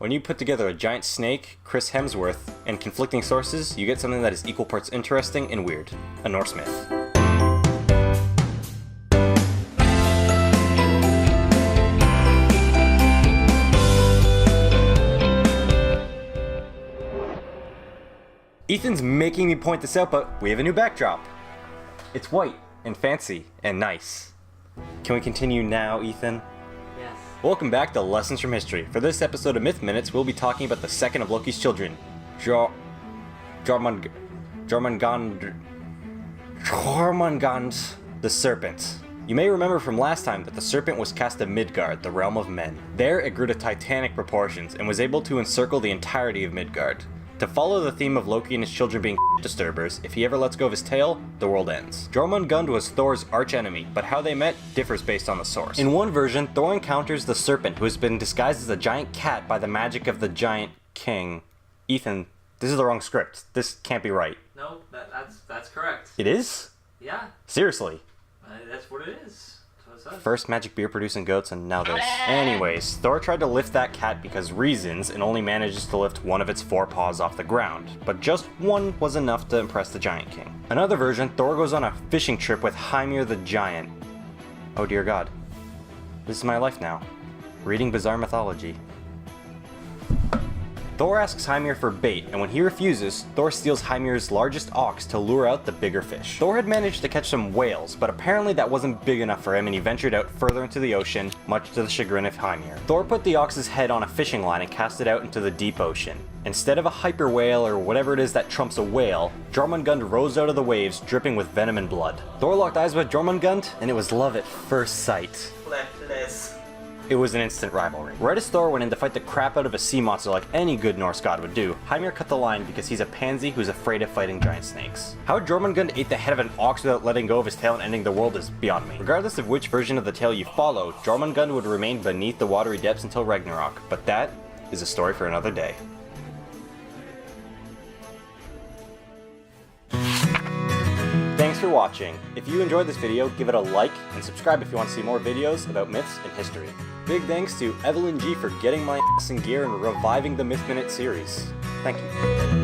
When you put together a giant snake, Chris Hemsworth, and conflicting sources, you get something that is equal parts interesting and weird. A Norse myth. Ethan's making me point this out, but we have a new backdrop. It's white and fancy and nice. Can we continue now, Ethan? Yes. Welcome back to Lessons from History. For this episode of Myth Minutes, we'll be talking about the second of Loki's children, Jormuungandr, the serpent. You may remember from last time that the serpent was cast to Midgard, the realm of men. There, it grew to titanic proportions and was able to encircle the entirety of Midgard. To follow the theme of Loki and his children being disturbers, if he ever lets go of his tail, the world ends. Jormuungandr was Thor's archenemy, but how they met differs based on the source. In one version, Thor encounters the serpent, who has been disguised as a giant cat by the magic of the giant king. Ethan, this is the wrong script. This can't be right. No, that's correct. It is? Yeah. Seriously? That's what it is. That's what it says. First magic beer producing goats and now this. Anyways, Thor tried to lift that cat because reasons and only manages to lift one of its four paws off the ground. But just one was enough to impress the Giant King. Another version, Thor goes on a fishing trip with Hymir the Giant. Oh dear God. This is my life now. Reading bizarre mythology. Thor asks Hymir for bait, and when he refuses, Thor steals Hymir's largest ox to lure out the bigger fish. Thor had managed to catch some whales, but apparently that wasn't big enough for him and he ventured out further into the ocean, much to the chagrin of Hymir. Thor put the ox's head on a fishing line and cast it out into the deep ocean. Instead of a hyper whale or whatever it is that trumps a whale, Jormuungandr rose out of the waves, dripping with venom and blood. Thor locked eyes with Jormuungandr, and it was love at first sight. It was an instant rivalry. Right as Thor went in to fight the crap out of a sea monster like any good Norse god would do, Hymir cut the line because he's a pansy who's afraid of fighting giant snakes. How Jormuungandr ate the head of an ox without letting go of his tail and ending the world is beyond me. Regardless of which version of the tale you follow, Jormuungandr would remain beneath the watery depths until Ragnarok, but that is a story for another day. Thanks for watching. If you enjoyed this video, give it a like and subscribe if you want to see more videos about myths and history. Big thanks to Evelyn G for getting my ass in gear and reviving the Myth Minute series. Thank you.